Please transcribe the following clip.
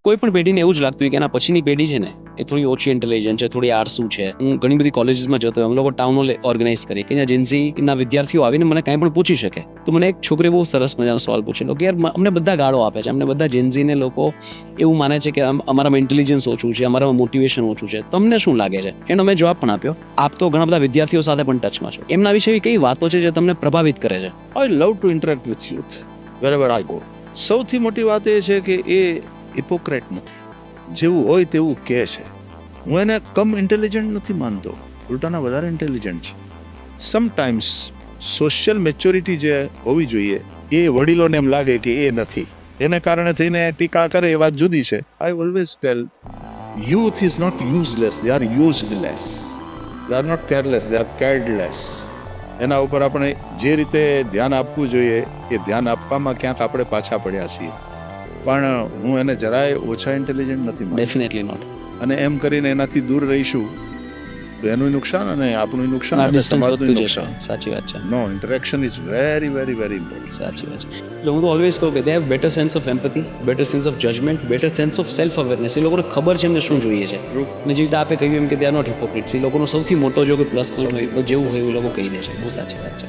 કોઈ પણ પેઢીને એવું જ લાગતું હોય કે એના પછીની પેઢી છે ને એ થોડી ઓછી ઇન્ટેલિજન્ટ છે, થોડી આળસુ છે. હું ઘણી બધી કોલેજીસમાં જતો હોય, અમે લોકો ટાઉન હોલ ઓર્ગેનાઇઝ કરીએ કે જ્યાં જેન્ઝીના વિદ્યાર્થીઓ આવીને મને કાંઈ પણ પૂછી શકે. તો મને એક છોકરીએ બહુ સરસ મજાનો સવાલ પૂછેલો કે યાર અમને બધા ગાળો આપે છે, અમને બધા જેન્ઝીને લોકો એવું માને છે કે અમારામાં ઇન્ટેલિજન્સ ઓછું છે, અમારામાં મોટિવેશન ઓછું છે, તમને શું લાગે છે? એનો મેં જવાબ પણ આપ્યો, આપ તો ઘણા બધા વિદ્યાર્થીઓ સાથે પણ ટચમાં છો, એમના વિશે એવી કઈ વાતો છે જે તમને પ્રભાવિત કરે છે? I love to interact with youth wherever I go. સૌથી મોટી વાત એ છે કે એ હિપોક્રેટ નથી, જેવું હોય તેવું કહે છે. હું એને કમ ઇન્ટેલિજન્ટ નથી માનતો, ઉલટાના વધારે ઇન્ટેલિજન્ટ છે. સમટાઈમ્સ સોશિયલ મેચ્યોરિટી જે હોવી જોઈએ એ વડીલોને એમ લાગે કે એ નથી, એને કારણે થઈને ટીકા કરે એ વાત જુદી છે. I always tell youth is not useless, they are useless. They are not careless, they are caredless. એના ઉપર આપણે જે રીતે ધ્યાન આપવું જોઈએ એ ધ્યાન આપવામાં ક્યાંક આપણે પાછા પડ્યા છીએ. પણ હું એને જરાય ઓછા ઇન્ટેલિજન્ટ નથી માનતો. Definitely not. અને એમ કરીને એનાથી દૂર રહીશું તો એનું નુકસાન અને આપણું નુકસાન આ અને ડિસ્ટન્સ સમાજનું વધતું જશે. નુકસાન. સાચી વાત છે. No, interaction is very very very important. સાચી વાત છે. એટલે હું તો ઓલવેઝ કહું કે they have better sense of empathy, better sense of judgement, better sense of self awareness. એ લોકોને ખબર છે એમને શું જોઈએ છે. અને જે રીતે આપે કહ્યું એમ કે દે આર નોટ હિપોક્રિટ્સ. એ લોકોનો સૌથી મોટો જો કોઈ પ્લસ પોઈન્ટ હોય તો જેવું હોય એવું લોકો કહી દે છે. બહુ સાચી વાત છે.